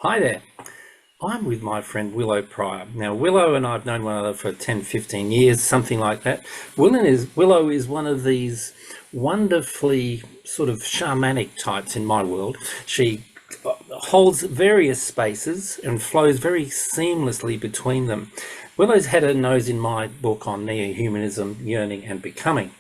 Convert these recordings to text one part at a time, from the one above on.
Hi there. I'm with my friend Willow Pryor. Now, Willow and I have known one another for 10, 15 years, something like that. Willow is one of these wonderfully sort of shamanic types in my world. She holds various spaces and flows very seamlessly between them. Willow's had her nose in my book on Neohumanism, Yearning and Becoming,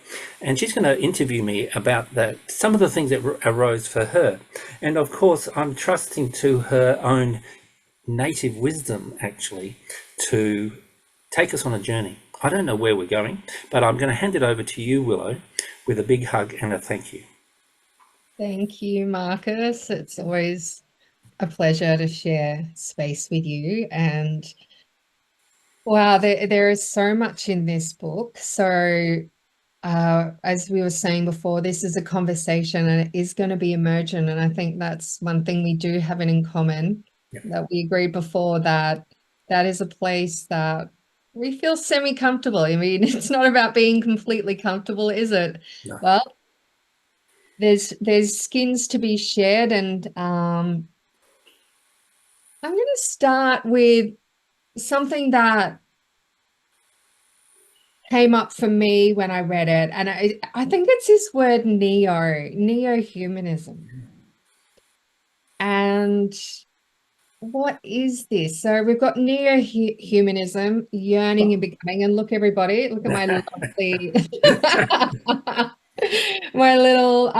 and she's going to interview me about some of the things that arose for her. And of course, I'm trusting to her own native wisdom, actually, to take us on a journey. I don't know where we're going, but I'm going to hand it over to you, Willow, with a big hug and a thank you. Thank you, Marcus. It's always a pleasure to share space with you. And wow, there is so much in this book. So as we were saying before, this is a conversation and it is going to be emergent. And I think that's one thing we do have in common, that we agreed before, that is a place that we feel semi-comfortable. I mean, it's not about being completely comfortable, is it? No. Well, there's skins to be shared, and I'm going to start with something that came up for me when I read it, and I think it's this word neohumanism. And what is this? So we've got neohumanism, yearning and becoming, and look, everybody, look at my lovely my little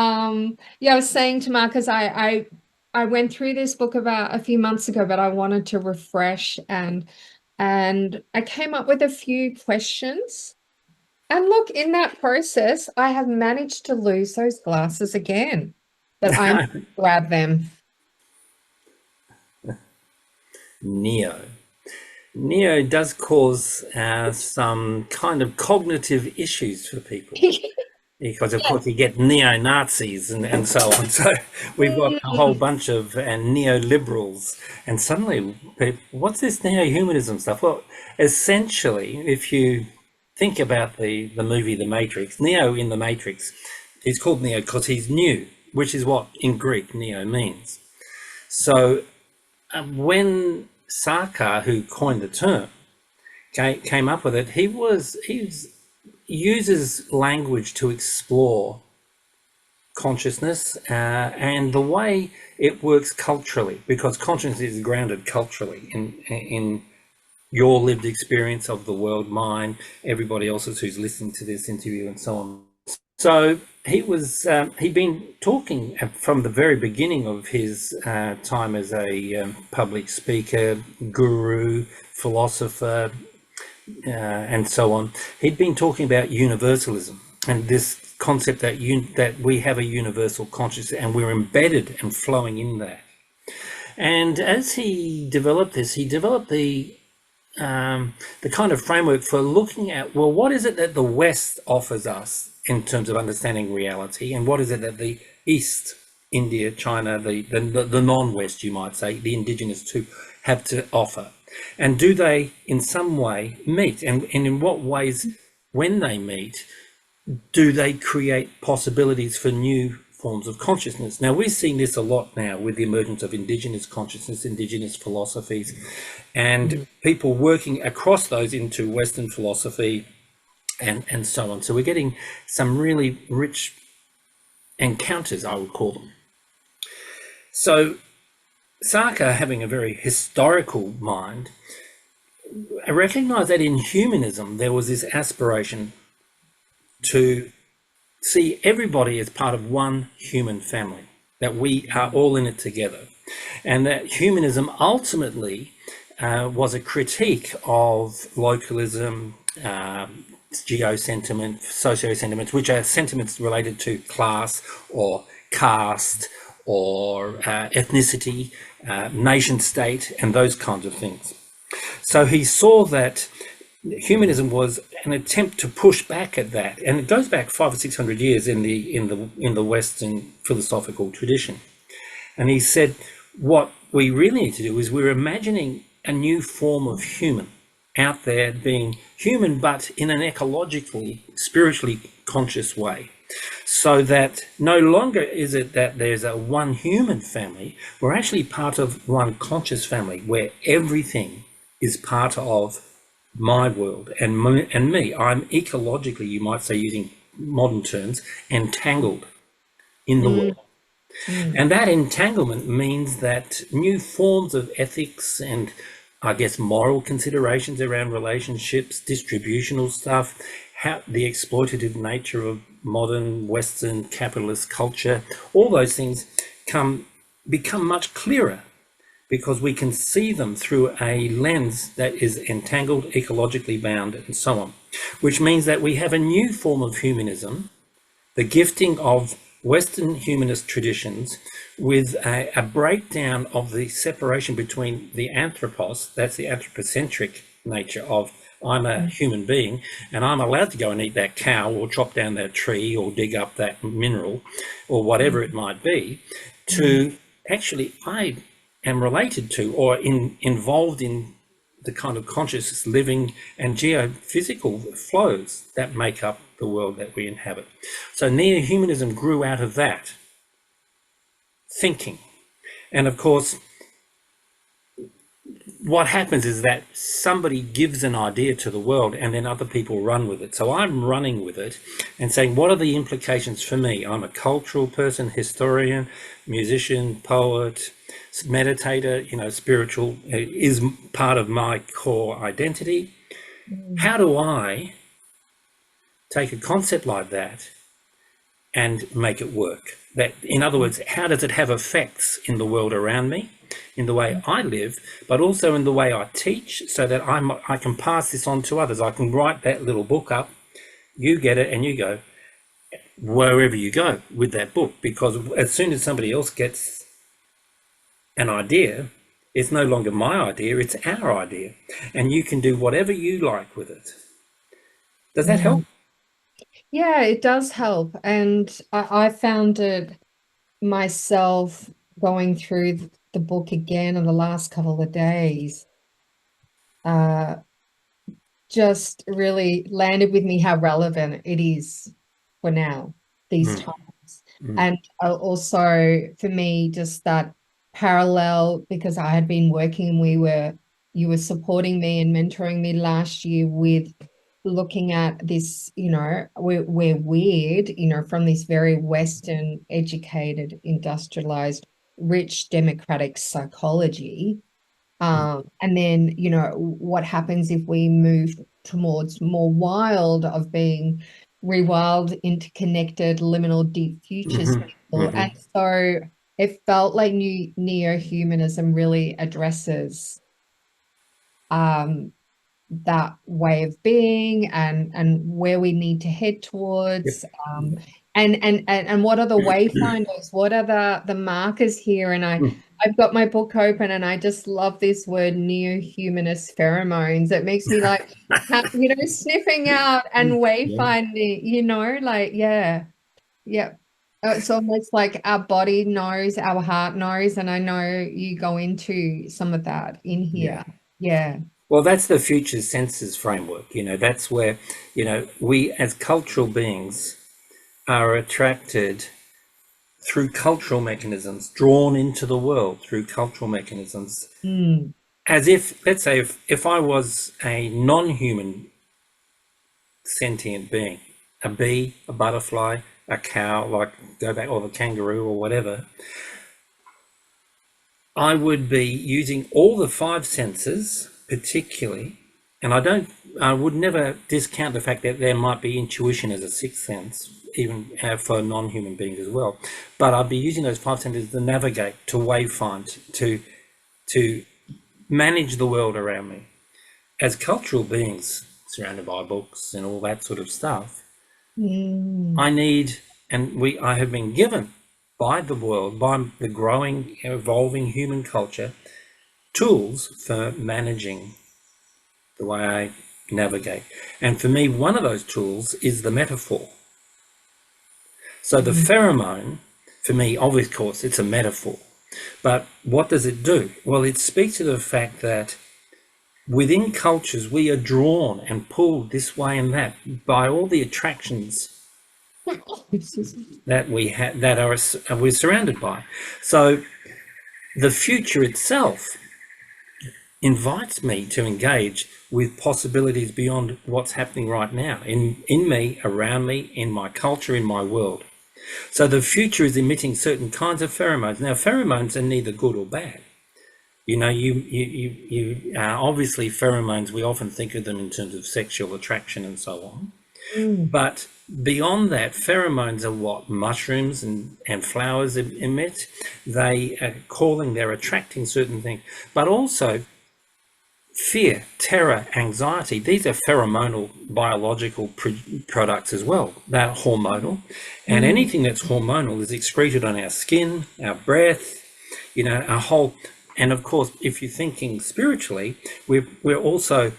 yeah, I was saying to Marcus, I went through this book about a few months ago, but I wanted to refresh, and I came up with a few questions. And look, in that process, I have managed to lose those glasses again, but I'm grab them. Neo does cause some kind of cognitive issues for people. Because, of course, you get neo-Nazis and so on. So we've got a whole bunch of neoliberals. And suddenly, what's this neo-humanism stuff? Well, essentially, if you think about the movie The Matrix, Neo in The Matrix is called Neo because he's new, which is what in Greek Neo means. So when Sarkar, who coined the term, came up with it, he uses language to explore consciousness and the way it works culturally, because consciousness is grounded culturally in your lived experience of the world, mine, everybody else's who's listening to this interview, and so on. So he'd been talking from the very beginning of his time as a public speaker, guru, philosopher, and so on. He'd been talking about universalism and this concept that we have a universal consciousness and we're embedded and flowing in that. And as he developed this, he developed the kind of framework for looking at, well, what is it that the West offers us in terms of understanding reality, and what is it that the East, India, China, the non-West, you might say, the indigenous too, have to offer? And do they in some way meet? And in what ways, when they meet, do they create possibilities for new forms of consciousness? Now, we're seeing this a lot now with the emergence of indigenous consciousness, indigenous philosophies, and people working across those into Western philosophy and so on. So we're getting some really rich encounters, I would call them. So Sarkar, having a very historical mind, recognized that in humanism there was this aspiration to see everybody as part of one human family, that we are all in it together, and that humanism ultimately was a critique of localism, geo-sentiment, socio-sentiments, which are sentiments related to class or caste or ethnicity, nation state, and those kinds of things. So he saw that humanism was an attempt to push back at that, and it goes back 500 or 600 years in the Western philosophical tradition. And he said, what we really need to do is we're imagining a new form of human out there, being human but in an ecologically, spiritually conscious way. So that no longer is it that there's a one human family, we're actually part of one conscious family where everything is part of my world and me. I'm ecologically, you might say, using modern terms, entangled in the Mm, world. mm, And that entanglement means that new forms of ethics and, I guess, moral considerations around relationships, distributional stuff, how the exploitative nature of modern Western capitalist culture, all those things become much clearer because we can see them through a lens that is entangled, ecologically bound, and so on, which means that we have a new form of humanism, the gifting of Western humanist traditions with a breakdown of the separation between the anthropos, that's the anthropocentric nature of I'm a human being and I'm allowed to go and eat that cow or chop down that tree or dig up that mineral or whatever it might be, to actually I am related to or involved in the kind of conscious living and geophysical flows that make up the world that we inhabit. So neo-humanism grew out of that thinking. And of course, what happens is that somebody gives an idea to the world and then other people run with it. So I'm running with it and saying, what are the implications for me? I'm a cultural person, historian, musician, poet, meditator, spiritual is part of my core identity. How do I take a concept like that and make it work? That, in other words, how does it have effects in the world around me, in the way I live, but also in the way I teach, so that I can pass this on to others. I can write that little book up, you get it, and you go wherever you go with that book, because as soon as somebody else gets an idea, it's no longer my idea, it's our idea, and you can do whatever you like with it. Does that help? Yeah, it does help. And I found it myself going through the book again in the last couple of days. Uh, just really landed with me how relevant it is for now, these Mm, times. mm, And also for me, just that parallel, because I had been working and you were supporting me and mentoring me last year with looking at this, we're weird, from this very Western educated, industrialized, rich democratic psychology, mm, and then, what happens if we move towards more wild of being rewild, interconnected, liminal, deep futures mhm, people. And mhm. so it felt like neo-humanism really addresses um, that way of being and where we need to head Yep. towards, and what are the wayfinders, what are the markers here. And Mm. I've got my book open and I just love this word neo-humanist pheromones. It makes me like sniffing out and Yeah. wayfinding, like yeah. It's almost like our body knows, our heart knows, and I know you go into some of that in Yeah. here. Yeah. Well, that's the future senses framework. That's where, we as cultural beings are attracted through cultural mechanisms, drawn into the world through cultural mechanisms. Mm. As if, let's say, if I was a non-human sentient being, a bee, a butterfly, a cow, like go back, or the kangaroo or whatever, I would be using all the five senses, particularly, and I would never discount the fact that there might be intuition as a sixth sense, even for non-human beings as well. But I'd be using those five senses to navigate, to wayfind, to manage the world around me. As cultural beings, surrounded by books and all that sort of stuff, Mm. I need, I have been given by the world, by the growing, evolving human culture, tools for managing the way I navigate. And for me, one of those tools is the metaphor. So the Mm. pheromone, for me, of course, it's a metaphor. But what does it do? Well, it speaks to the fact that within cultures, we are drawn and pulled this way and that by all the attractions that we're surrounded by. So the future itself invites me to engage with possibilities beyond what's happening right now in me, around me, in my culture, in my world. So the future is emitting certain kinds of pheromones. Now, pheromones are neither good or bad. You know, obviously pheromones, we often think of them in terms of sexual attraction and so on. But beyond that, pheromones are what mushrooms and flowers emit. They are they're attracting certain things, but also fear, terror, anxiety. These are pheromonal biological products as well. They're hormonal, and anything that's hormonal is excreted on our skin, our breath, you know, our whole. And of course, if you're thinking spiritually, we're also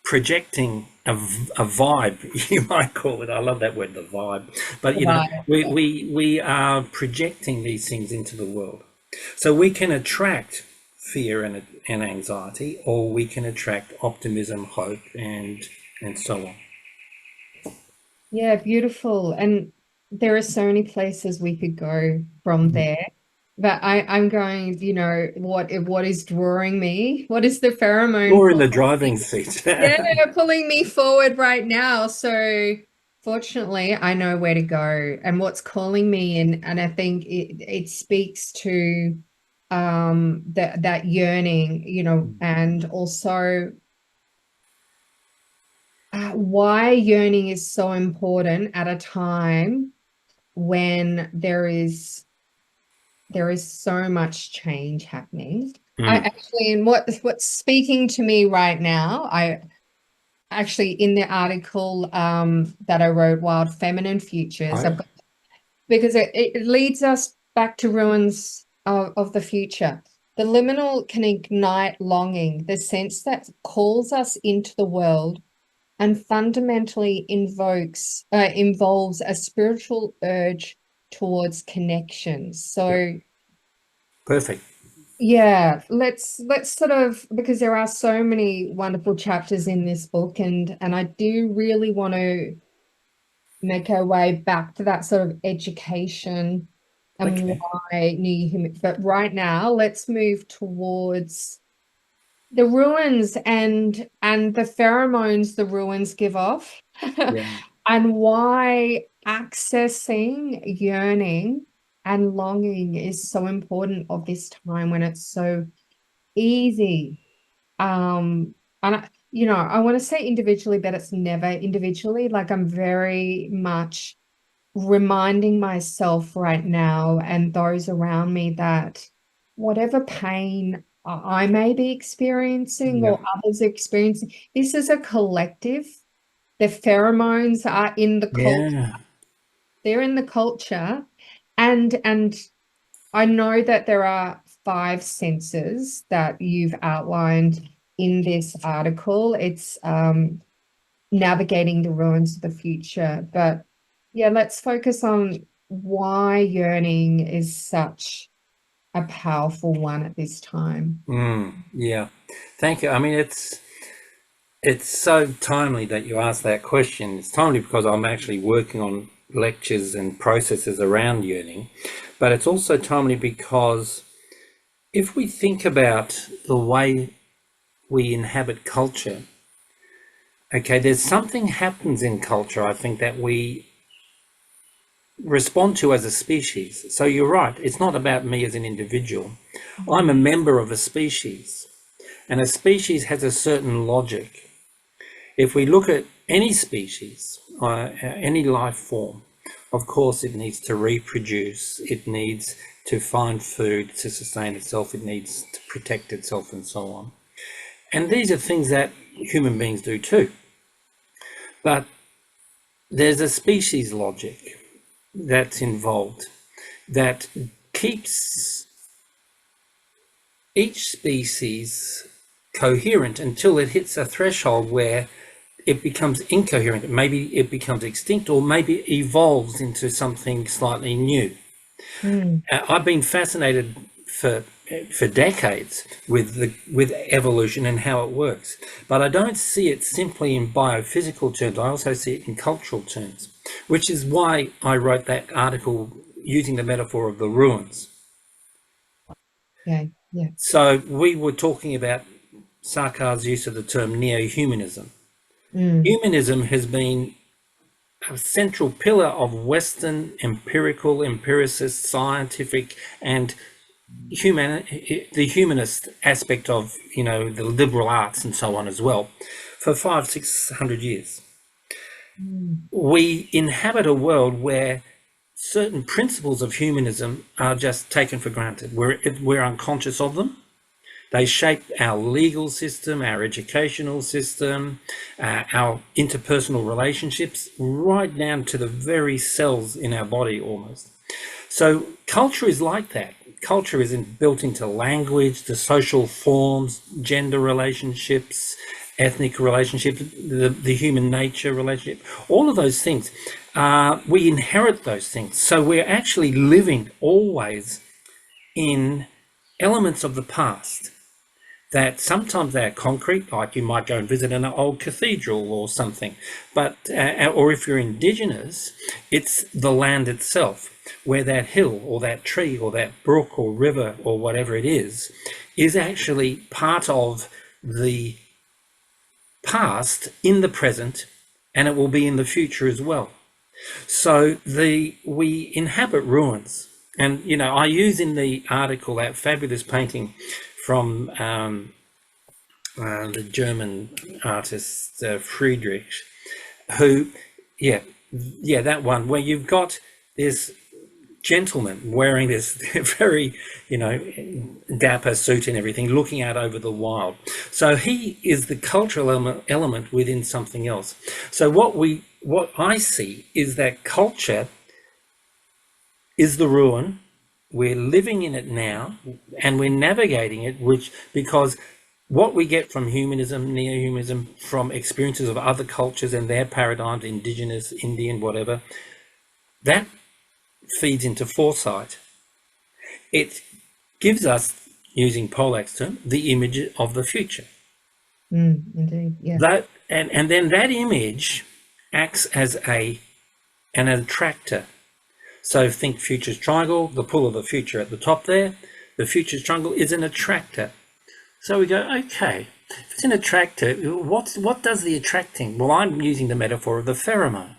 projecting a vibe, you might call it. I love that word, the vibe. But you know, we are projecting these things into the world, so we can attract fear and anxiety, or we can attract optimism, hope, and so on. Yeah, beautiful. And there are so many places we could go from there. But I'm going, you know, what is drawing me? What is the pheromone Or in the driving seat. Yeah, pulling me forward right now. So fortunately, I know where to go and what's calling me in, and I think it speaks to that yearning, you know, and also why yearning is so important at a time when there is so much change happening. I actually, and what's speaking to me right now, I actually in the article that I wrote, Wild Feminine Futures, Oh, because it leads us back to ruins of the future. The liminal can ignite longing, the sense that calls us into the world and fundamentally involves a spiritual urge towards connection. So perfect. yeah, let's sort of, because there are so many wonderful chapters in this book, and I do really want to make our way back to that sort of education and Okay. why but right now let's move towards the ruins and the pheromones the ruins give off Yeah. and why accessing yearning and longing is so important of this time when it's so easy. And you know, I want to say individually, but it's never individually. Like I'm very much reminding myself right now and those around me that whatever pain I may be experiencing Yeah. or others are experiencing, this is a collective. The pheromones are in the culture. Yeah. They're in the culture. And I know that there are 5 senses that you've outlined in this article. It's navigating the ruins of the future. But yeah, let's focus on why yearning is such a powerful one at this time. Yeah. Thank you. I mean, it's so timely that you asked that question. It's timely because I'm actually working on lectures and processes around yearning, but it's also timely because if we think about the way we inhabit culture, okay, there's something happens in culture, I think, that we respond to as a species. So you're right, it's not about me as an individual. I'm a member of a species, and a species has a certain logic. If we look at any species, any life form, of course it needs to reproduce, it needs to find food to sustain itself, it needs to protect itself and so on. And these are things that human beings do too. But there's a species logic that's involved that keeps each species coherent until it hits a threshold where it becomes incoherent. Maybe it becomes extinct, or maybe evolves into something slightly new. I've been fascinated for decades with evolution and how it works, but I don't see it simply in biophysical terms. I also see it in cultural terms. which is why I wrote that article using the metaphor of the ruins. Okay. Yeah. So we were talking about Sarkar's use of the term neo-humanism. Humanism has been a central pillar of Western empiricist, scientific, and the humanist aspect of, you know, the liberal arts and so on as well, for 500-600 years. We inhabit a world where certain principles of humanism are just taken for granted. We're unconscious of them. They shape our legal system, our educational system, our interpersonal relationships, right down to the very cells in our body almost. So culture is like that. Culture is built into language, the social forms, gender relationships, ethnic relationships, the human nature relationship, all of those things. We inherit those things. So we're actually living always in elements of the past that sometimes they're concrete, like you might go and visit an old cathedral or something, but or if you're indigenous, it's the land itself, where that hill or that tree or that brook or river or whatever it is actually part of the past in the present, and it will be in the future as well. So we inhabit ruins. And, you know, I use in the article that fabulous painting from the German artist Friedrich, who, that one where you've got this gentleman wearing this very, you know, dapper suit and everything, looking out over the wild. So he is the cultural element within something else. So what I see is that culture is the ruin. We're living in it now, and we're navigating it, because what we get from humanism, neo-humanism, from experiences of other cultures and their paradigms, indigenous, Indian, whatever, that feeds into foresight. It gives us, using Pollack's term, the image of the future. Indeed, yeah. And then that image acts as an attractor. So think Futures Triangle, the pull of the future at the top there. The Futures Triangle is an attractor. So we go, okay, if it's an attractor, what does the attracting? Well, I'm using the metaphor of the pheromone.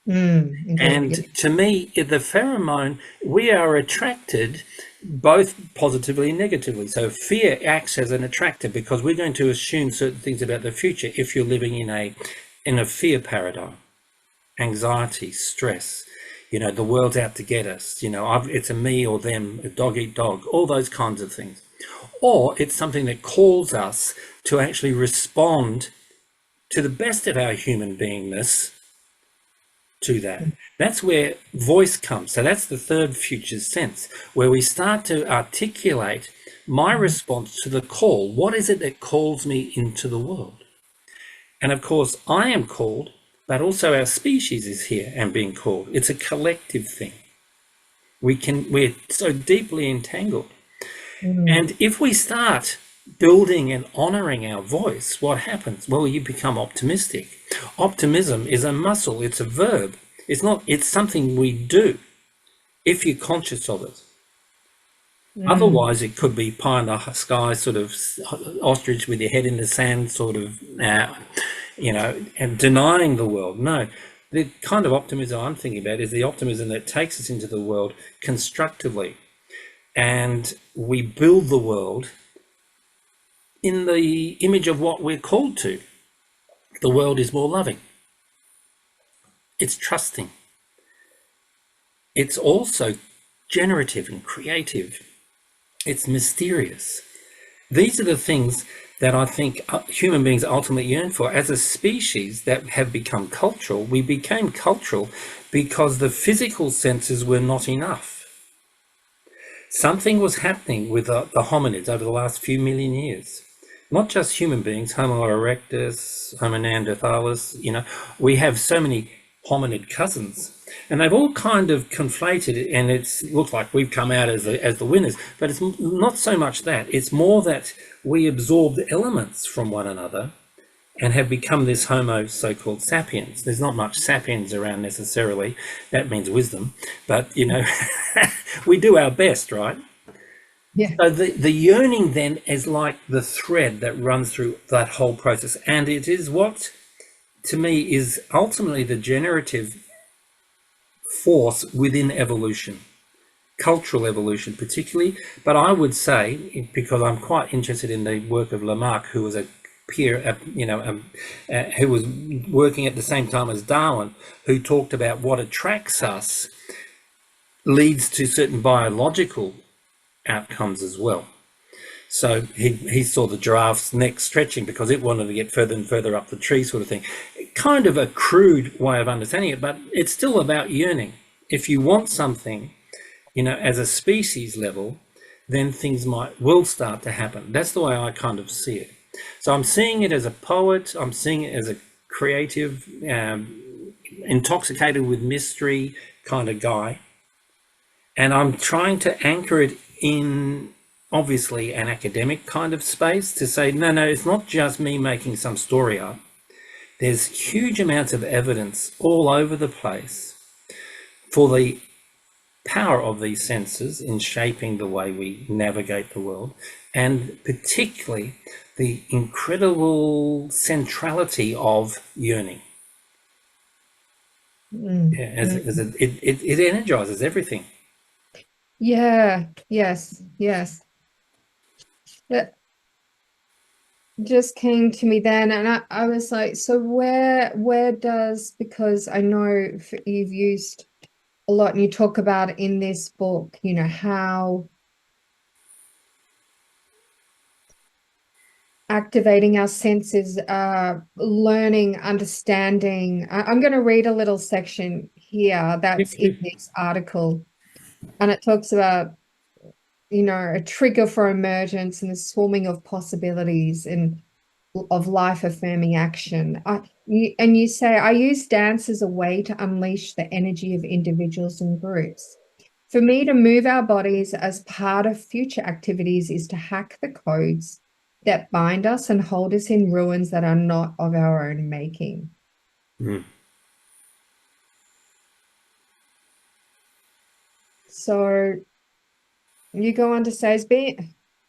And to me, the pheromone, we are attracted both positively and negatively. So fear acts as an attractor, because we're going to assume certain things about the future if you're living in a fear paradigm. Anxiety, stress, you know, the world's out to get us, you know, it's a me or them, a dog eat dog, all those kinds of things. Or it's something that calls us to actually respond to the best of our human beingness to that. That's where voice comes. So that's the third futures sense, where we start to articulate my response to the call. What is it that calls me into the world? And of course, I am called, but also our species is here and being called. It's a collective thing. We're so deeply entangled. And if we start building and honoring our voice, what happens? Well, you become optimistic. Optimism is a muscle, it's a verb. It's something we do if you're conscious of it. Otherwise, it could be pie in the sky, sort of ostrich with your head in the sand, sort of, you know, and denying the world. No, the kind of optimism I'm thinking about is the optimism that takes us into the world constructively. And we build the world in the image of what we're called to. The world is more loving. It's trusting. It's also generative and creative. It's mysterious. These are the things that I think human beings ultimately yearn for. As a species that have become cultural, we became cultural because the physical senses were not enough. Something was happening with the hominids over the last few million years. Not just human beings, Homo erectus, Homo neanderthalis, you know, we have so many hominid cousins, and they've all kind of conflated, and it looks like we've come out as the winners, but it's not so much that. It's more that we absorbed elements from one another and have become this Homo so-called sapiens. There's not much sapiens around necessarily. That means wisdom, but you know, we do our best, right? Yeah. So the yearning then is like the thread that runs through that whole process, and it is what, to me, is ultimately the generative force within evolution, cultural evolution particularly. But I would say, because I'm quite interested in the work of Lamarck, who was a peer, who was working at the same time as Darwin, who talked about what attracts us leads to certain biological outcomes as well. So he saw the giraffe's neck stretching because it wanted to get further and further up the tree, sort of thing. Kind of a crude way of understanding it, but it's still about yearning. If you want something, you know, as a species level, then things will start to happen. That's the way I kind of see it. So I'm seeing it as a poet. I'm seeing it as a creative, intoxicated with mystery kind of guy, and I'm trying to anchor it in obviously an academic kind of space to say, no, it's not just me making some story up. There's huge amounts of evidence all over the place for the power of these senses in shaping the way we navigate the world, and particularly the incredible centrality of yearning. It energizes everything. Yeah, yes. That just came to me then, and I was like, so where does, because I know you've used a lot and you talk about in this book, you know, how activating our senses, learning, understanding. I'm going to read a little section here that's in this article, and it talks about, you know, a trigger for emergence and the swarming of possibilities and of life-affirming action. And you say, I use dance as a way to unleash the energy of individuals and groups. For me, to move our bodies as part of future activities is to hack the codes that bind us and hold us in ruins that are not of our own making. Mm. So you go on to say,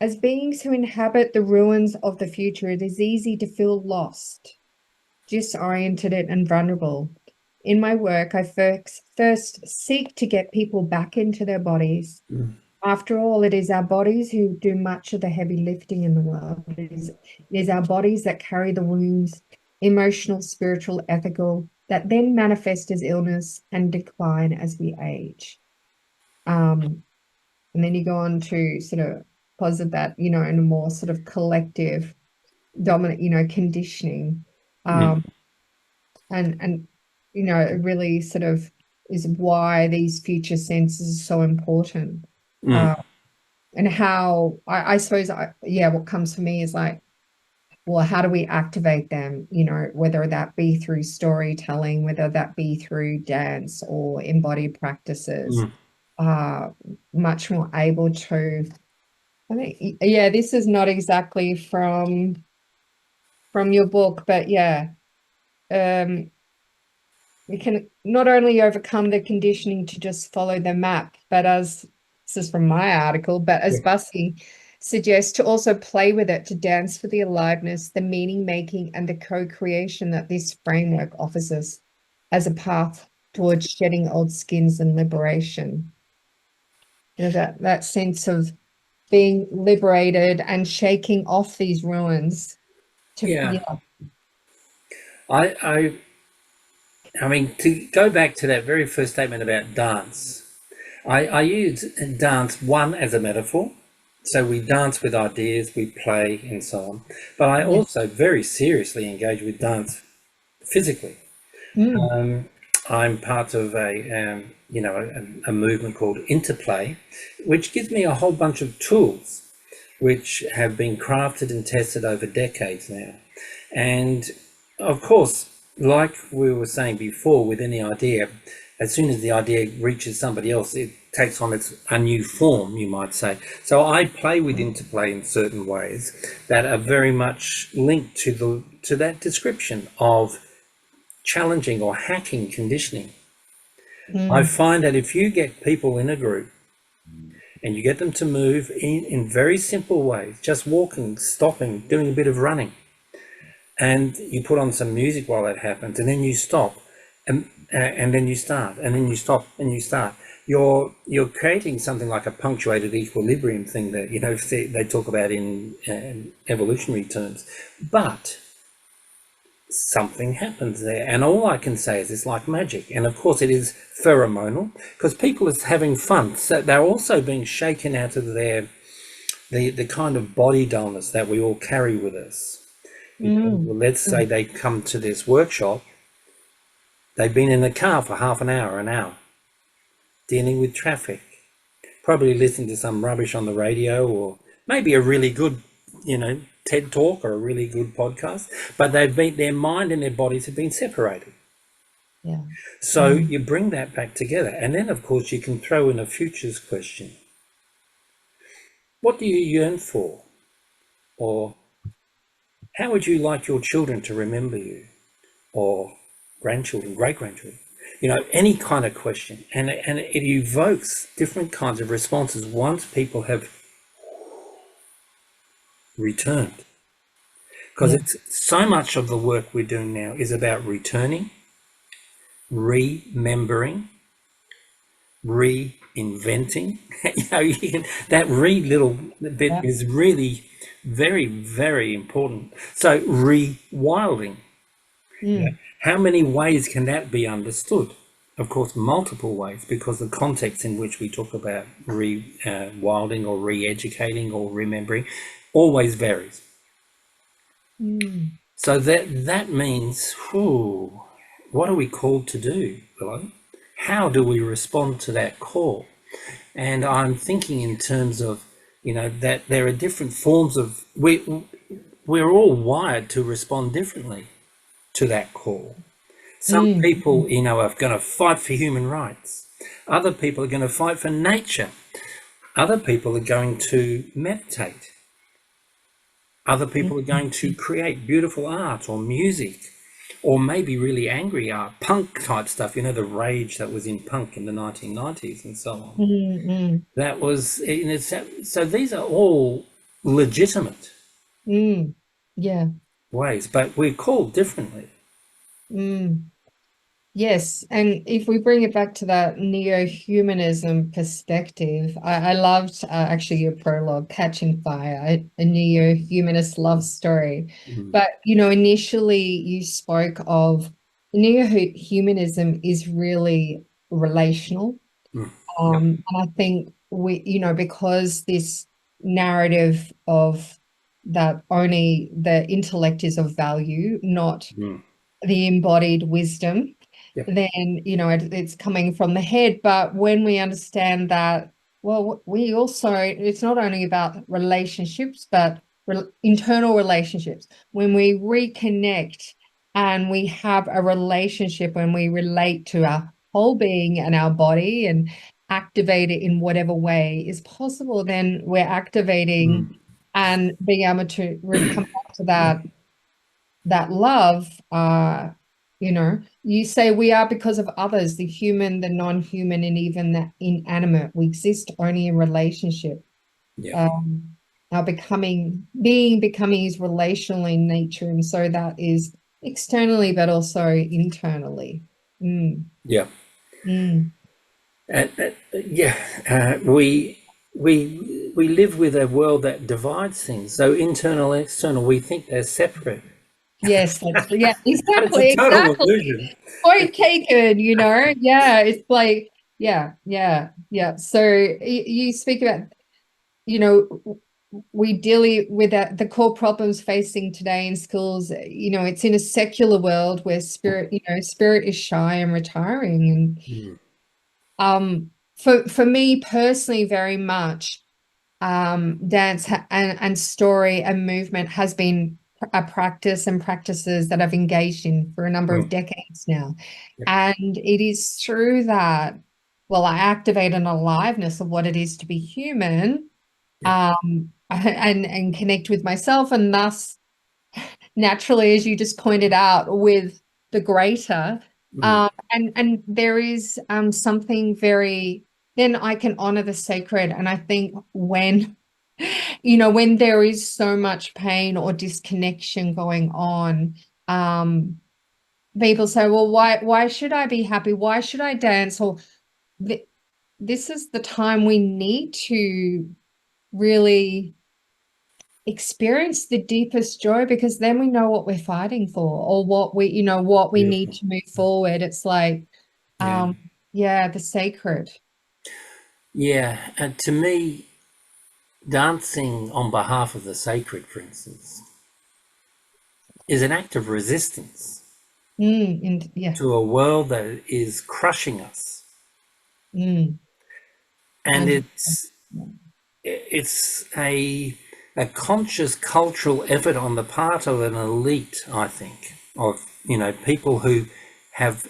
as beings who inhabit the ruins of the future, it is easy to feel lost, disoriented, and vulnerable. In my work, I first seek to get people back into their bodies. Mm. After all, it is our bodies who do much of the heavy lifting in the world. It is our bodies that carry the wounds, emotional, spiritual, ethical, that then manifest as illness and decline as we age. And then you go on to sort of posit that, you know, in a more sort of collective, dominant, you know, conditioning. And you know, it really sort of is why these future senses are so important. And how I suppose, yeah, what comes for me is like, well, how do we activate them? You know, whether that be through storytelling, whether that be through dance or embodied practices, much more able to. I think, yeah, this is not exactly from your book, but yeah, we can not only overcome the conditioning to just follow the map, but as this is from my article, but as Bussey suggests, to also play with it, to dance for the aliveness, the meaning making, and the co-creation that this framework offers us as a path towards shedding old skins and liberation. You know, that sense of being liberated and shaking off these ruins. I mean, to go back to that very first statement about dance, I use dance, one, as a metaphor. So we dance with ideas, we play, and so on. But I also very seriously engage with dance physically. I'm part of a movement called Interplay, which gives me a whole bunch of tools which have been crafted and tested over decades now. And of course, like we were saying before, with any idea, as soon as the idea reaches somebody else, it takes on a new form, you might say. So I play with interplay in certain ways that are very much linked to that description of challenging or hacking conditioning. I find that if you get people in a group and you get them to move in very simple ways, just walking, stopping, doing a bit of running, and you put on some music while that happens, and then you stop, and then you start, and then you stop, and you start. You're creating something like a punctuated equilibrium thing that they talk about in evolutionary terms, but something happens there, and all I can say is it's like magic. And of course it is pheromonal because people are having fun, so they're also being shaken out of the kind of body dullness that we all carry with us. Let's say they come to this workshop, they've been in the car for half an hour, dealing with traffic, probably listening to some rubbish on the radio, or maybe a really good TED talk or a really good podcast, but their mind and their bodies have been separated. Yeah. So you bring that back together, and then of course you can throw in a futures question. What do you yearn for? Or how would you like your children to remember you? Or grandchildren, great-grandchildren? Any kind of question. And it evokes different kinds of responses once people have returned. Because it's so much of the work we're doing now is about returning, remembering, reinventing. That little bit is really very, very important. So rewilding. How many ways can that be understood? Of course, multiple ways, because the context in which we talk about rewilding or re-educating or remembering always varies. So that means, what are we called to do, Willow? How do we respond to that call? And I'm thinking in terms of, that there are different forms of, we're all wired to respond differently to that call. Some people, are going to fight for human rights. Other people are going to fight for nature. Other people are going to meditate. Other people are going to create beautiful art or music, or maybe really angry art, punk type stuff, the rage that was in punk in the 1990s and so on. That was, so these are all legitimate ways, but we're called differently. Yes, and if we bring it back to that neo-humanism perspective, I loved actually your prologue, Catching Fire, a neo-humanist love story. But, initially you spoke of neo-humanism is really relational. And I think because this narrative of that only the intellect is of value, not the embodied wisdom, then it's coming from the head. But when we understand that, well, we also, it's not only about relationships, but internal relationships. When we reconnect and we have a relationship, when we relate to our whole being and our body and activate it in whatever way is possible, then we're activating and being able to come back to that love. You say we are because of others, the human, the non-human, and even the inanimate. We exist only in relationship. Our becoming is relational in nature, and so that is externally but also internally. We live with a world that divides things. So internal, external, we think they're separate. Yes, exactly. It's a total illusion. Point taken, it's like, yeah. So you speak about, we deal with the core problems facing today in schools. It's in a secular world where spirit is shy and retiring. And for me personally, very much, dance and story and movement has been a practice and practices that I've engaged in for a number of decades now. And it is through that well, I activate an aliveness of what it is to be human, Yeah. and connect with myself, and thus naturally, as you just pointed out, with the greater. Mm. And there is something very, then I can honor the sacred. And I think when, when there is so much pain or disconnection going on, people say, well, why should I be happy? Why should I dance? Or this is the time we need to really experience the deepest joy, because then we know what we're fighting for, or what we need Beautiful. to move forward. It's like, Yeah. yeah, the sacred. Yeah. And to me, dancing on behalf of the sacred, for instance, is an act of resistance And yeah. to a world that is crushing us. Mm, And 100%. it's a conscious cultural effort on the part of an elite, I think, of people who have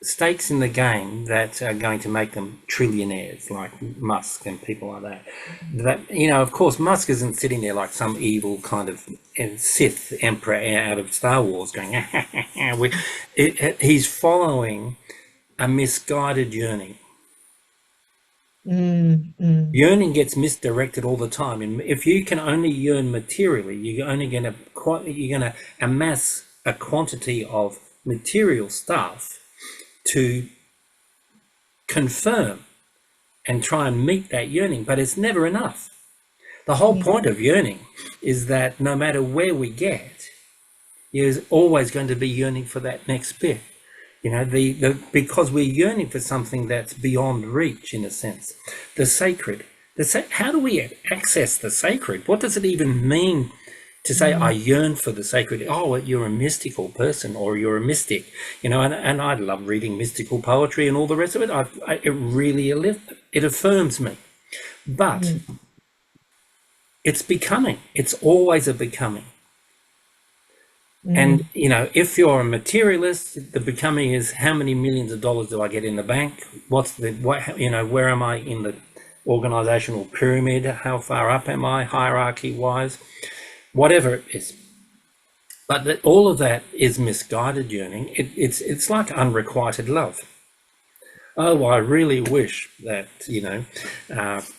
stakes in the game that are going to make them trillionaires, like Musk and people like that. Of course, Musk isn't sitting there like some evil kind of Sith emperor out of Star Wars going, he's following a misguided yearning. Yearning gets misdirected all the time, and if you can only yearn materially, you're going to amass a quantity of material stuff to confirm and try and meet that yearning, but it's never enough. The whole point of yearning is that no matter where we get, there's always going to be yearning for that next bit. Because we're yearning for something that's beyond reach, in a sense. The sacred. How do we access the sacred? What does it even mean to say, I yearn for the sacred? Oh, you're a mystical person, or you're a mystic. And I love reading mystical poetry and all the rest of it. It really it affirms me. But it's becoming. It's always a becoming. And, if you're a materialist, the becoming is how many millions of dollars do I get in the bank? Where am I in the organizational pyramid? How far up am I hierarchy wise? Whatever it is. But all of that is misguided yearning. It's like unrequited love. Oh, I really wish that,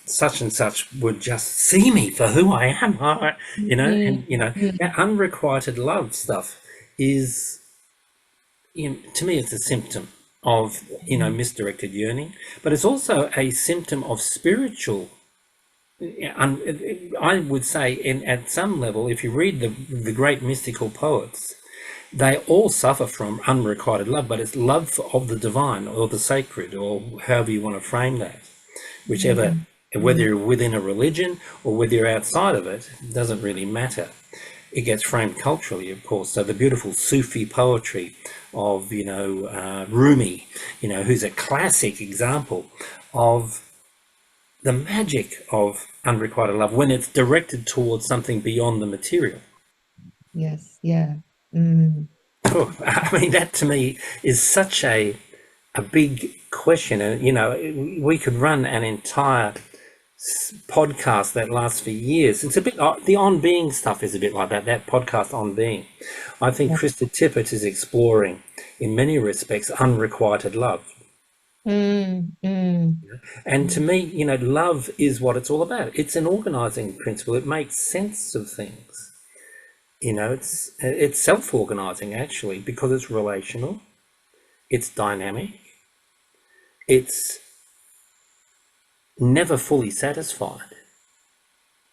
such and such would just see me for who I am, that unrequited love stuff is, to me, it's a symptom of, misdirected yearning, but it's also a symptom of spiritual. I would say, at some level, if you read the great mystical poets, they all suffer from unrequited love, but it's love of the divine or the sacred, or however you want to frame that. Whichever, whether you're within a religion or whether you're outside of it, doesn't really matter. It gets framed culturally, of course. So the beautiful Sufi poetry of, Rumi, who's a classic example of the magic of unrequited love when it's directed towards something beyond the material. Yes. Yeah. I mean, that to me is such a big question. And, we could run an entire podcast that lasts for years. It's a bit, the On Being stuff is a bit like that podcast On Being. I think Krista Tippett is exploring, in many respects, unrequited love. And to me, love is what it's all about. It's an organizing principle. It makes sense of things. It's self-organizing, actually, because it's relational, it's dynamic, it's never fully satisfied.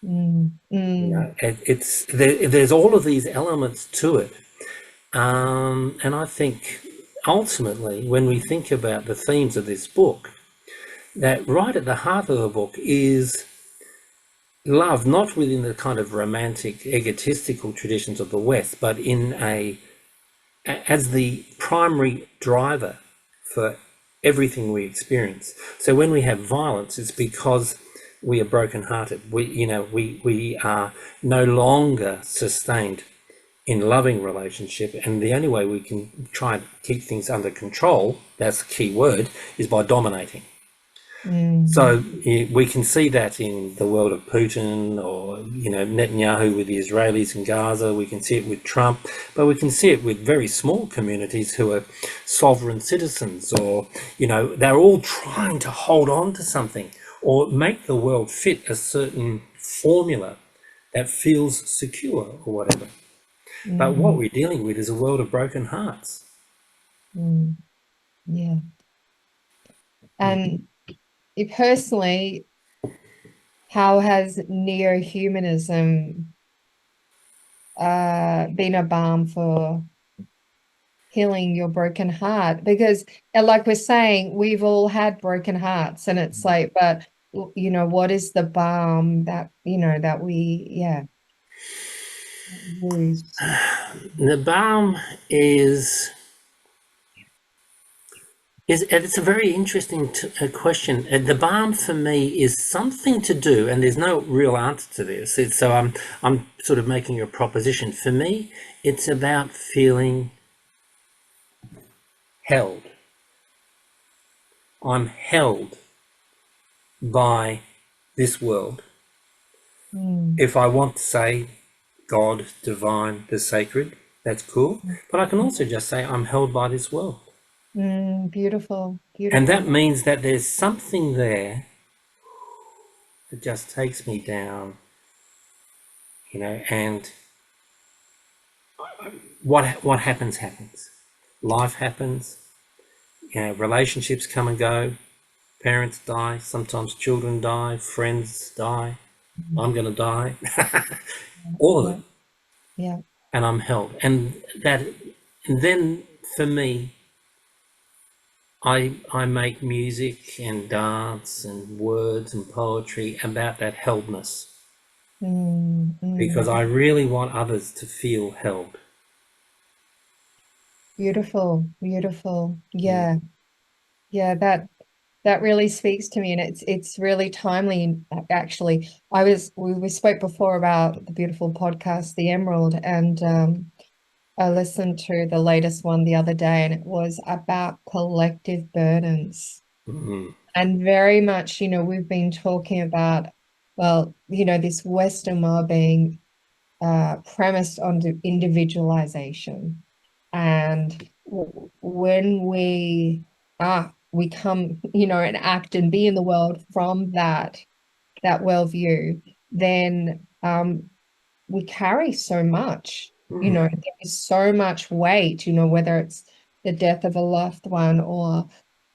There's all of these elements to it, and I think ultimately, when we think about the themes of this book, that right at the heart of the book is love, not within the kind of romantic, egotistical traditions of the West, but as the primary driver for everything we experience. So when we have violence, it's because we are brokenhearted. We are no longer sustained in loving relationship, and the only way we can try and keep things under control, that's the key word, is by dominating. So we can see that in the world of Putin, or Netanyahu with the Israelis in Gaza. We can see it with Trump, but we can see it with very small communities who are sovereign citizens, or they're all trying to hold on to something or make the world fit a certain formula that feels secure or whatever. But what we're dealing with is a world of broken hearts. Yeah. And personally, how has neo-humanism been a balm for healing your broken heart? Because like we're saying, we've all had broken hearts, and it's like, but what is the balm that that we use? The balm is it's a very interesting question. The balm for me is something to do, and there's no real answer to this. So I'm sort of making a proposition. For me, it's about feeling held. I'm held by this world. If I want to say God, divine, the sacred, that's cool. But I can also just say I'm held by this world. Beautiful, beautiful. And that means that there's something there that just takes me down, and what happens. Life happens, relationships come and go, parents die, sometimes children die, friends die, I'm going to die, all of it. Yeah. And I'm held. And then for me, I make music and dance and words and poetry about that heldness, because I really want others to feel held. Beautiful, beautiful. Yeah. Yeah, that really speaks to me, and it's really timely. Actually, we spoke before about the beautiful podcast, The Emerald, and I listened to the latest one the other day, and it was about collective burdens. And very much, we've been talking about, well, this Western world being premised on individualization. And when we come, and act and be in the world from that worldview, then we carry so much, there is so much weight, whether it's the death of a loved one, or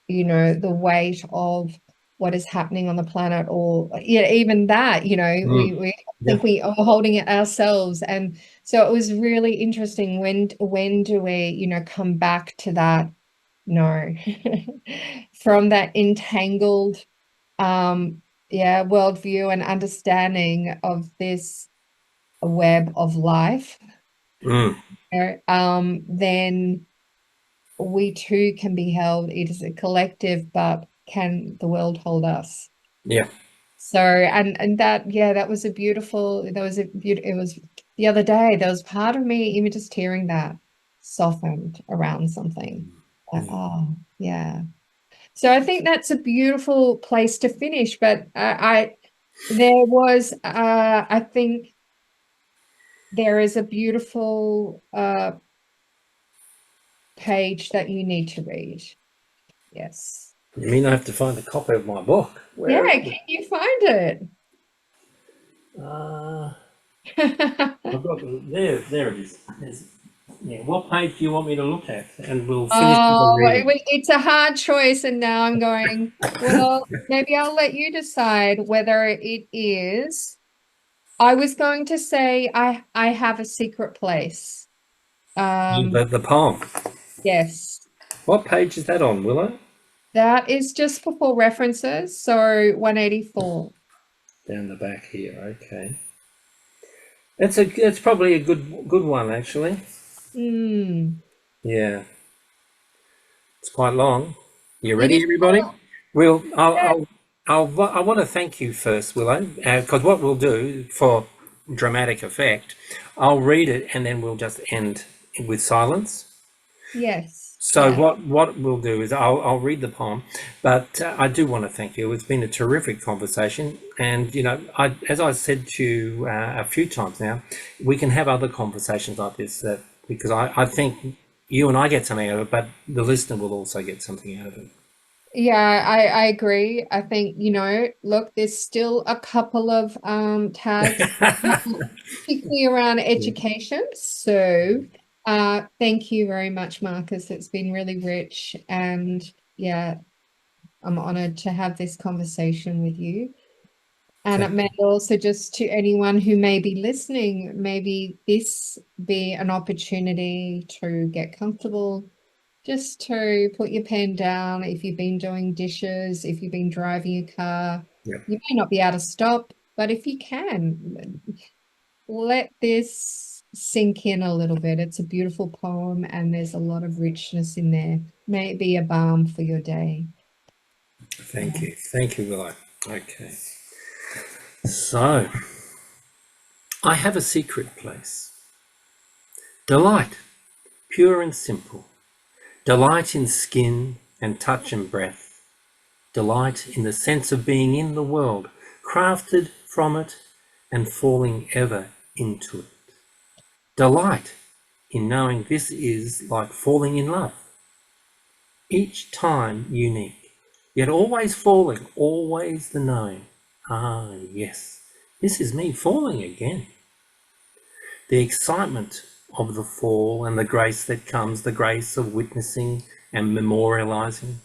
the weight of what is happening on the planet, or even that, we think we are holding it ourselves. And so it was really interesting, when do we come back to that, from that entangled worldview and understanding of this web of life, then we too can be held. It is a collective, but can the world hold us? Yeah. So, and that was it was the other day, there was part of me, even just hearing that, softened around something. Oh, yeah. So I think that's a beautiful place to finish. But I think there is a beautiful page that you need to read. Yes. You mean I have to find a copy of my book? Can you find it? I've got there it is. What page do you want me to look at? And we'll finish with the reading. It's a hard choice, and now I'm going, well, maybe I'll let you decide whether it is. I was going to say I have a secret place. The poem. Yes. What page is that on, Willow? That is just for full references, so 184. Down the back here, okay. It's probably a good one, actually. Yeah. It's quite long. You ready, everybody? I want to thank you first, Willow, because what we'll do for dramatic effect, I'll read it and then we'll just end with silence. Yes. So what we'll do is I'll read the poem, but I do want to thank you. It's been a terrific conversation, and as I said to you a few times now, we can have other conversations like this because I think you and I get something out of it, but the listener will also get something out of it. Yeah, I agree. I think, look, there's still a couple of tags, particularly around education. So thank you very much, Marcus. It's been really rich. And yeah, I'm honored to have this conversation with you. And it may also, just to anyone who may be listening, maybe this be an opportunity to get comfortable, just to put your pen down if you've been doing dishes, if you've been driving a car. Yep. You may not be able to stop, but if you can, let this sink in a little bit. It's a beautiful poem and there's a lot of richness in there. May it be a balm for your day. Thank you. Thank you, Willow. Okay. So, I have a secret place. Delight, pure and simple. Delight in skin and touch and breath. Delight in the sense of being in the world, crafted from it and falling ever into it. Delight in knowing this is like falling in love. Each time unique, yet always falling, always the knowing. Ah, yes, this is me falling again. The excitement of the fall and the grace that comes, the grace of witnessing and memorializing,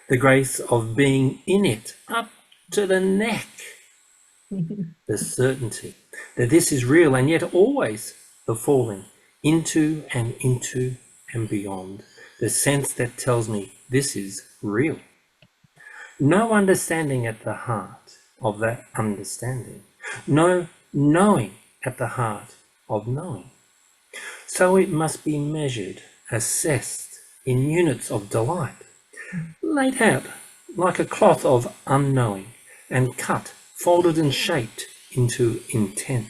the grace of being in it up to the neck, the certainty that this is real and yet always the falling into and beyond, the sense that tells me this is real. No understanding at the heart of that understanding. No knowing at the heart of knowing. So it must be measured, assessed in units of delight, laid out like a cloth of unknowing, and cut, folded and shaped into intent.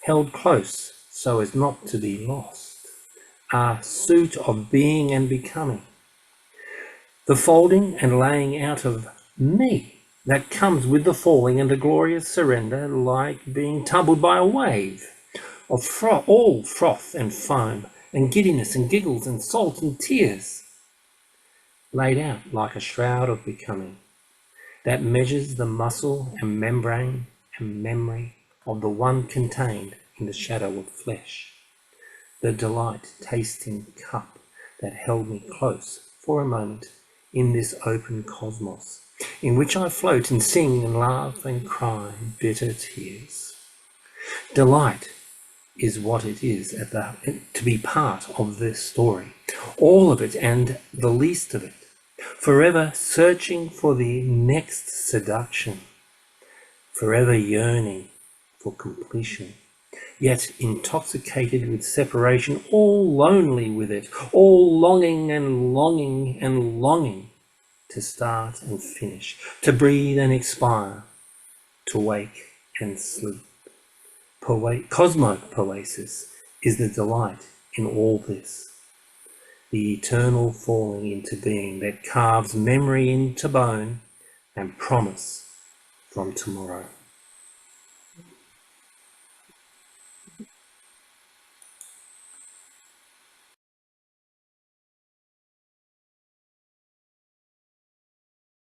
Held close so as not to be lost, a suit of being and becoming. The folding and laying out of me that comes with the falling and the glorious surrender, like being tumbled by a wave of all froth and foam and giddiness and giggles and salt and tears, laid out like a shroud of becoming that measures the muscle and membrane and memory of the one contained in the shadow of flesh, the delight tasting cup that held me close for a moment in this open cosmos, in which I float and sing and laugh and cry bitter tears. Delight is what it is to be part of this story, all of it and the least of it, forever searching for the next seduction, forever yearning for completion, yet intoxicated with separation, all lonely with it, all longing and longing and longing to start and finish, to breathe and expire, to wake and sleep. Cosmopoesis is the delight in all this, the eternal falling into being that carves memory into bone and promise from tomorrow.